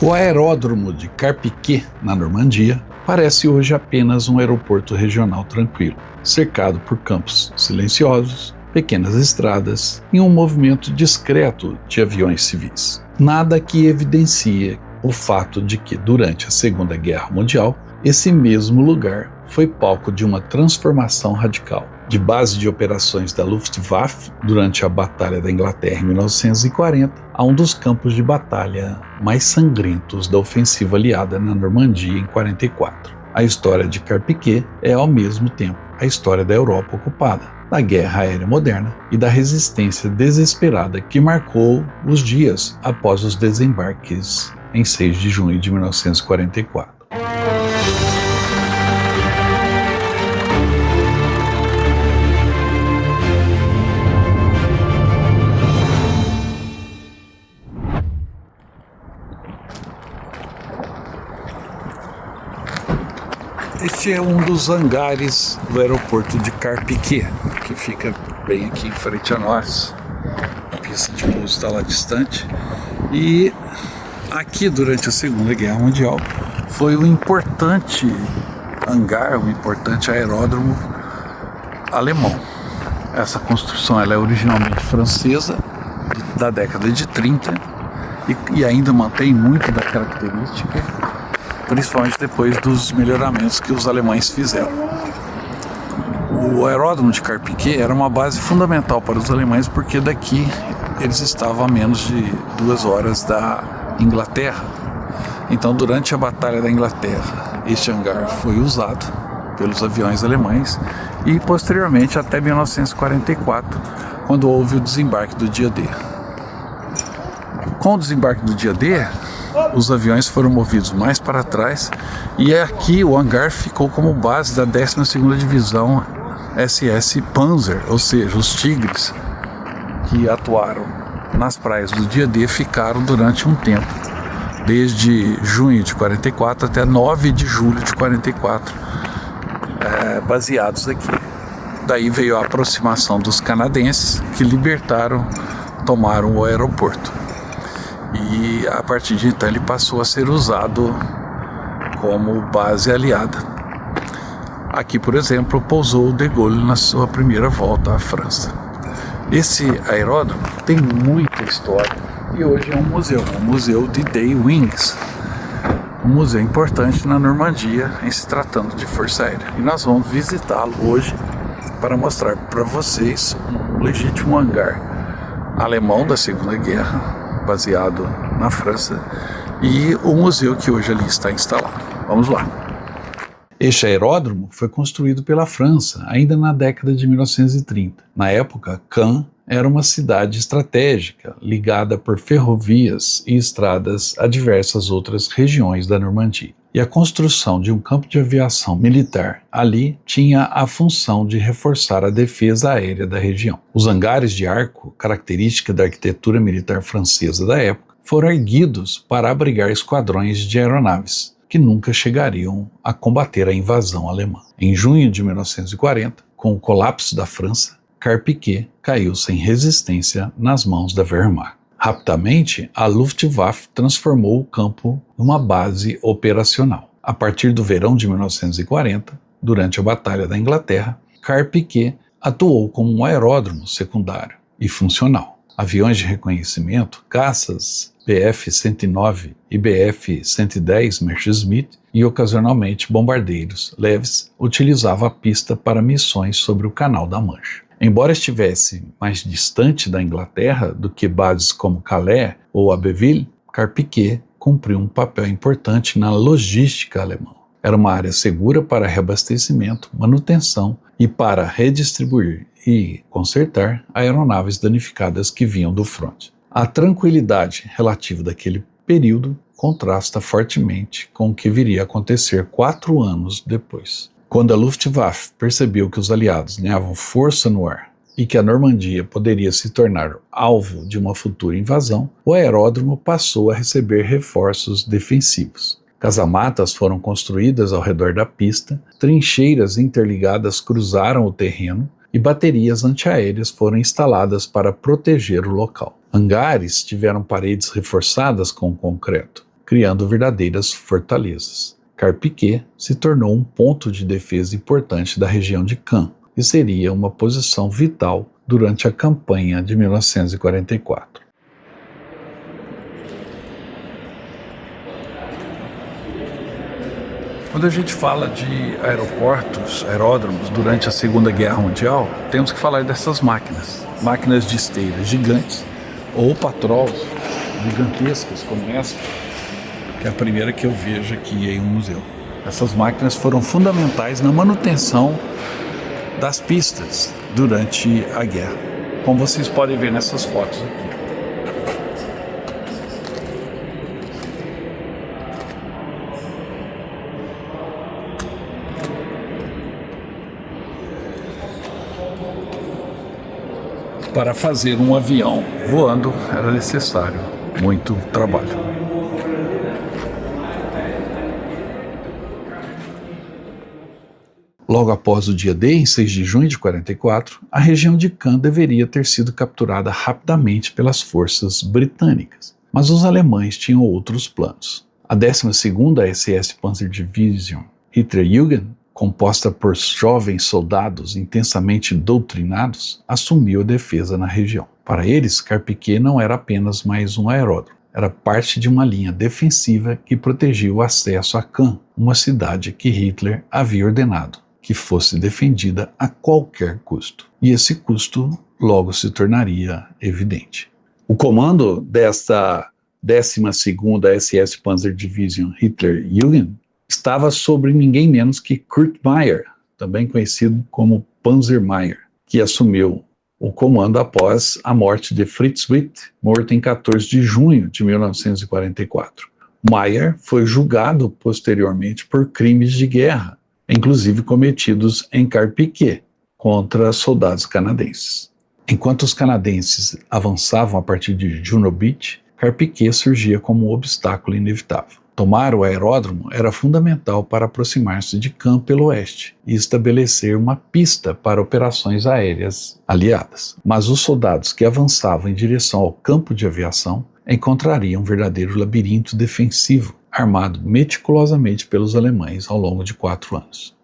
O aeródromo de Carpiquet, na Normandia, parece hoje apenas um aeroporto regional tranquilo, cercado por campos silenciosos, pequenas estradas e um movimento discreto de aviões civis. Nada que evidencie o fato de que, durante a Segunda Guerra Mundial, esse mesmo lugar foi palco de uma transformação radical, de base de operações da Luftwaffe durante a Batalha da Inglaterra em 1940, a um dos campos de batalha mais sangrentos da ofensiva aliada na Normandia em 1944. A história de Carpiquet é, ao mesmo tempo, a história da Europa ocupada, da guerra aérea moderna e da resistência desesperada que marcou os dias após os desembarques em 6 de junho de 1944. Este é um dos hangares do aeroporto de Carpiquet, que fica bem aqui em frente a nós. A pista de pouso está lá distante. E aqui, durante a Segunda Guerra Mundial, foi um importante hangar, um importante aeródromo alemão. Essa construção ela é originalmente francesa, da década de 30, e ainda mantém muito da característica, principalmente depois dos melhoramentos que os alemães fizeram. O aeródromo de Carpiquet era uma base fundamental para os alemães, porque daqui eles estavam a menos de 2 horas da Inglaterra. Então, durante a Batalha da Inglaterra, este hangar foi usado pelos aviões alemães e, posteriormente, até 1944, quando houve o desembarque do dia D. Com o desembarque do dia D, os aviões foram movidos mais para trás e aqui o hangar ficou como base da 12ª Divisão SS Panzer, ou seja, os Tigres, que atuaram nas praias do dia D, ficaram durante um tempo, desde junho de 44 até 9 de julho de 44, baseados aqui. Daí veio a aproximação dos canadenses, que tomaram o aeroporto. E a partir de então ele passou a ser usado como base aliada. Aqui, por exemplo, pousou o de Gaulle na sua primeira volta à França. Esse aeródromo tem muita história e hoje é um museu de Day Wings, um museu importante na Normandia em se tratando de Força Aérea. E nós vamos visitá-lo hoje para mostrar para vocês um legítimo hangar alemão da Segunda Guerra, baseado na França, e o museu que hoje ali está instalado. Vamos lá. Este aeródromo foi construído pela França ainda na década de 1930. Na época, Caen era uma cidade estratégica, ligada por ferrovias e estradas a diversas outras regiões da Normandia. E a construção de um campo de aviação militar ali tinha a função de reforçar a defesa aérea da região. Os hangares de arco, característica da arquitetura militar francesa da época, foram erguidos para abrigar esquadrões de aeronaves, que nunca chegariam a combater a invasão alemã. Em junho de 1940, com o colapso da França, Carpiquet caiu sem resistência nas mãos da Wehrmacht. Rapidamente, a Luftwaffe transformou o campo numa base operacional. A partir do verão de 1940, durante a Batalha da Inglaterra, Carpiquet atuou como um aeródromo secundário e funcional. Aviões de reconhecimento, caças Bf-109 e Bf-110 Messerschmitt e, ocasionalmente, bombardeiros leves utilizavam a pista para missões sobre o Canal da Mancha. Embora estivesse mais distante da Inglaterra do que bases como Calais ou Abbeville, Carpiquet cumpriu um papel importante na logística alemã. Era uma área segura para reabastecimento, manutenção e para redistribuir e consertar aeronaves danificadas que vinham do fronte. A tranquilidade relativa daquele período contrasta fortemente com o que viria a acontecer 4 anos depois. Quando a Luftwaffe percebeu que os aliados ganhavam força no ar e que a Normandia poderia se tornar alvo de uma futura invasão, o aeródromo passou a receber reforços defensivos. Casamatas foram construídas ao redor da pista, trincheiras interligadas cruzaram o terreno e baterias antiaéreas foram instaladas para proteger o local. Hangares tiveram paredes reforçadas com concreto, criando verdadeiras fortalezas. Carpiquet se tornou um ponto de defesa importante da região de Caen e seria uma posição vital durante a campanha de 1944. Quando a gente fala de aeródromos durante a Segunda Guerra Mundial, temos que falar dessas máquinas de esteira gigantes ou patrols gigantescas como essa, que é a primeira que eu vejo aqui em um museu. Essas máquinas foram fundamentais na manutenção das pistas durante a guerra, como vocês podem ver nessas fotos aqui. Para fazer um avião voando era necessário muito trabalho. Logo após o dia D, em 6 de junho de 44, a região de Caen deveria ter sido capturada rapidamente pelas forças britânicas. Mas os alemães tinham outros planos. A 12ª SS Panzerdivision Hitlerjugend, composta por jovens soldados intensamente doutrinados, assumiu a defesa na região. Para eles, Carpiquet não era apenas mais um aeródromo, era parte de uma linha defensiva que protegia o acesso a Caen, uma cidade que Hitler havia ordenado que fosse defendida a qualquer custo. E esse custo logo se tornaria evidente. O comando desta 12ª SS Panzerdivision Hitlerjugend estava sobre ninguém menos que Kurt Meyer, também conhecido como Panzer Meyer, que assumiu o comando após a morte de Fritz Witt, morto em 14 de junho de 1944. Meyer foi julgado posteriormente por crimes de guerra, inclusive cometidos em Carpiquet, contra soldados canadenses. Enquanto os canadenses avançavam a partir de Juno Beach, Carpiquet surgia como um obstáculo inevitável. Tomar o aeródromo era fundamental para aproximar-se de Caen pelo oeste e estabelecer uma pista para operações aéreas aliadas. Mas os soldados que avançavam em direção ao campo de aviação encontrariam um verdadeiro labirinto defensivo, armado meticulosamente pelos alemães ao longo de 4 anos.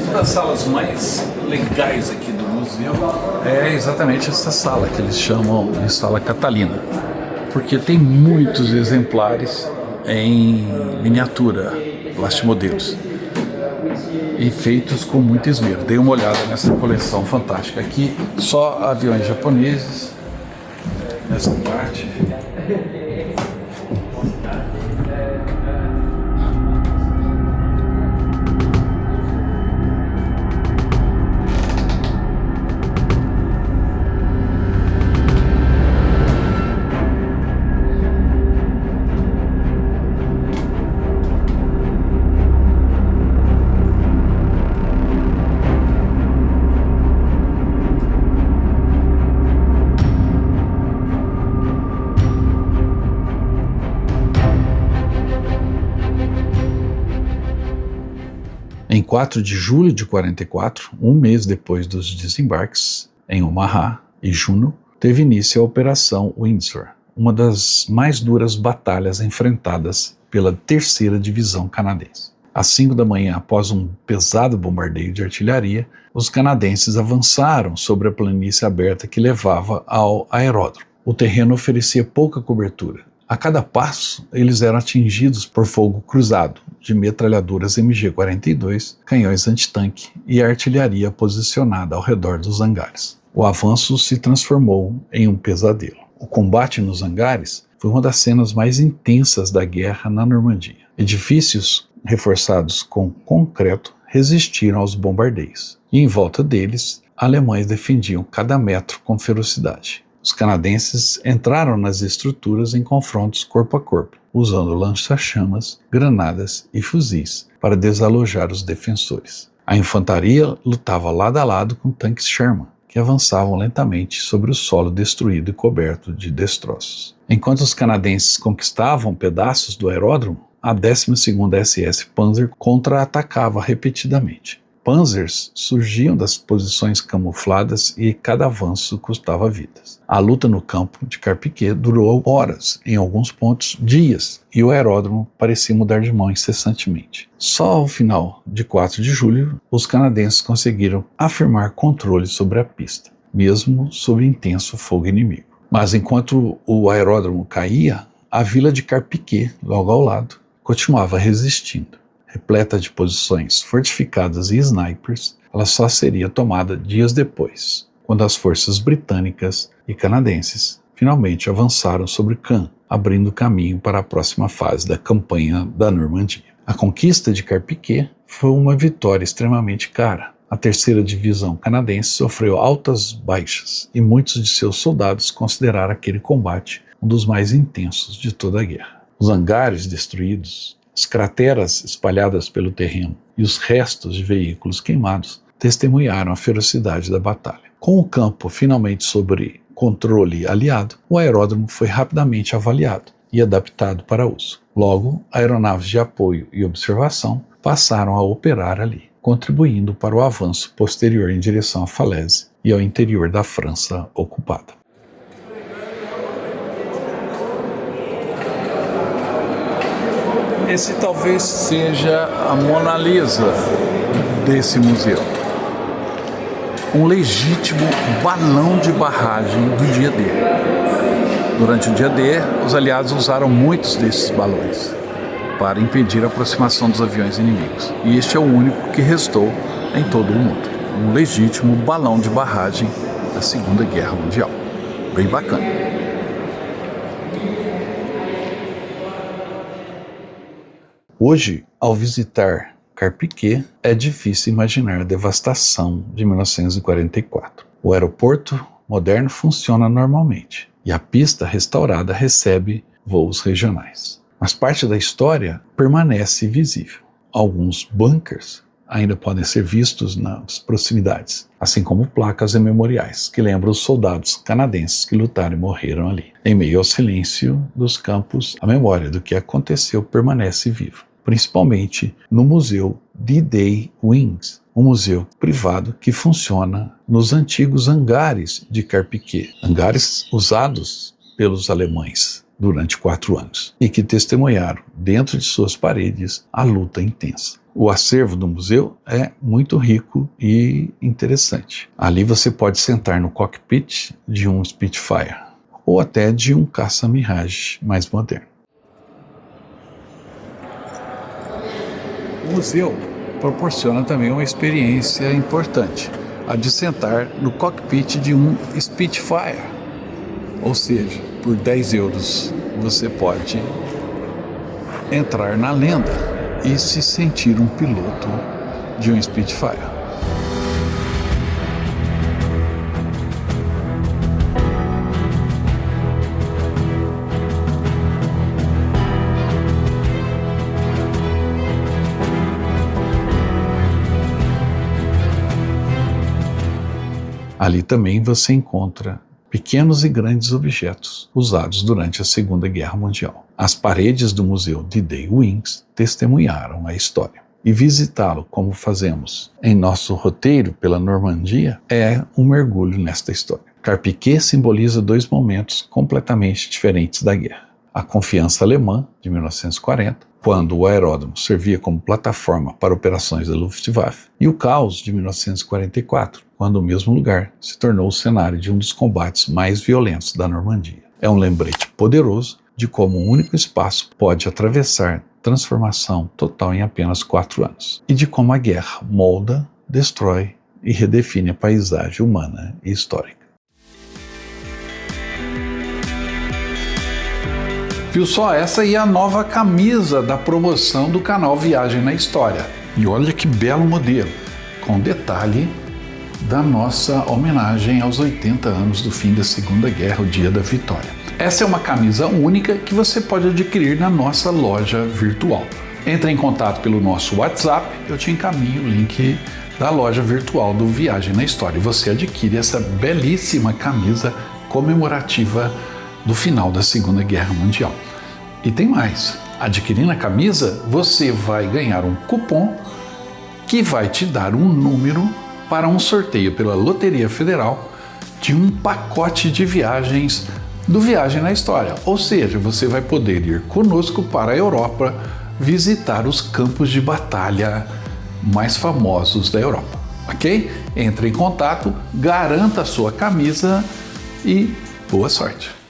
Uma das salas mais legais aqui do museu é exatamente essa sala, que eles chamam de Sala Catalina, porque tem muitos exemplares em miniatura, plastimodelos, e feitos com muito esmero. Dei uma olhada nessa coleção fantástica aqui, só aviões japoneses, nessa parte. Em 4 de julho de 44, um mês depois dos desembarques em Omaha e Juno, teve início a Operação Windsor, uma das mais duras batalhas enfrentadas pela 3ª Divisão Canadense. Às 5 da manhã, após um pesado bombardeio de artilharia, os canadenses avançaram sobre a planície aberta que levava ao aeródromo. O terreno oferecia pouca cobertura. A cada passo, eles eram atingidos por fogo cruzado de metralhadoras MG-42, canhões antitanque e artilharia posicionada ao redor dos hangares. O avanço se transformou em um pesadelo. O combate nos hangares foi uma das cenas mais intensas da guerra na Normandia. Edifícios reforçados com concreto resistiram aos bombardeios, e em volta deles, alemães defendiam cada metro com ferocidade. Os canadenses entraram nas estruturas em confrontos corpo a corpo, usando lança-chamas, granadas e fuzis para desalojar os defensores. A infantaria lutava lado a lado com tanques Sherman, que avançavam lentamente sobre o solo destruído e coberto de destroços. Enquanto os canadenses conquistavam pedaços do aeródromo, a 12ª SS Panzer contra-atacava repetidamente. Panzers surgiam das posições camufladas e cada avanço custava vidas. A luta no campo de Carpiquet durou horas, em alguns pontos dias, e o aeródromo parecia mudar de mão incessantemente. Só ao final de 4 de julho, os canadenses conseguiram afirmar controle sobre a pista, mesmo sob intenso fogo inimigo. Mas enquanto o aeródromo caía, a vila de Carpiquet, logo ao lado, continuava resistindo. Repleta de posições fortificadas e snipers, ela só seria tomada dias depois, quando as forças britânicas e canadenses finalmente avançaram sobre Caen, abrindo caminho para a próxima fase da campanha da Normandia. A conquista de Carpiquet foi uma vitória extremamente cara. A 3ª Divisão canadense sofreu altas baixas e muitos de seus soldados consideraram aquele combate um dos mais intensos de toda a guerra. Os hangares destruídos, as crateras espalhadas pelo terreno e os restos de veículos queimados testemunharam a ferocidade da batalha. Com o campo finalmente sob controle aliado, o aeródromo foi rapidamente avaliado e adaptado para uso. Logo, aeronaves de apoio e observação passaram a operar ali, contribuindo para o avanço posterior em direção à Falaise e ao interior da França ocupada. Esse talvez seja a Mona Lisa desse museu. Um legítimo balão de barragem do dia D. Durante o dia D, os aliados usaram muitos desses balões para impedir a aproximação dos aviões inimigos. E este é o único que restou em todo o mundo. Um legítimo balão de barragem da Segunda Guerra Mundial. Bem bacana. Hoje, ao visitar Carpiquet, é difícil imaginar a devastação de 1944. O aeroporto moderno funciona normalmente e a pista restaurada recebe voos regionais. Mas parte da história permanece visível. Alguns bunkers ainda podem ser vistos nas proximidades, assim como placas e memoriais que lembram os soldados canadenses que lutaram e morreram ali. Em meio ao silêncio dos campos, a memória do que aconteceu permanece viva, principalmente no Museu D-Day Wings, um museu privado que funciona nos antigos hangares de Carpiquet, hangares usados pelos alemães durante 4 anos e que testemunharam dentro de suas paredes a luta intensa. O acervo do museu é muito rico e interessante. Ali você pode sentar no cockpit de um Spitfire ou até de um caça Mirage mais moderno. O museu proporciona também uma experiência importante, a de sentar no cockpit de um Spitfire. Ou seja, por 10 euros você pode entrar na lenda e se sentir um piloto de um Spitfire. Ali também você encontra pequenos e grandes objetos usados durante a Segunda Guerra Mundial. As paredes do Museu D-Day Wings testemunharam a história. E visitá-lo, como fazemos em nosso roteiro pela Normandia, é um mergulho nesta história. Carpiquet simboliza 2 momentos completamente diferentes da guerra. A confiança alemã, de 1940, quando o aeródromo servia como plataforma para operações da Luftwaffe, e o caos de 1944, quando o mesmo lugar se tornou o cenário de um dos combates mais violentos da Normandia. É um lembrete poderoso de como um único espaço pode atravessar transformação total em apenas 4 anos, e de como a guerra molda, destrói e redefine a paisagem humana e histórica. Viu só? Essa aí é a nova camisa da promoção do canal Viagem na História. E olha que belo modelo, com detalhe da nossa homenagem aos 80 anos do fim da Segunda Guerra, o dia da vitória. Essa é uma camisa única que você pode adquirir na nossa loja virtual. Entre em contato pelo nosso WhatsApp, eu te encaminho o link da loja virtual do Viagem na História. E você adquire essa belíssima camisa comemorativa do final da Segunda Guerra Mundial. E tem mais, adquirindo a camisa, você vai ganhar um cupom que vai te dar um número para um sorteio pela Loteria Federal de um pacote de viagens do Viagem na História. Ou seja, você vai poder ir conosco para a Europa visitar os campos de batalha mais famosos da Europa, ok? Entre em contato, garanta a sua camisa e boa sorte!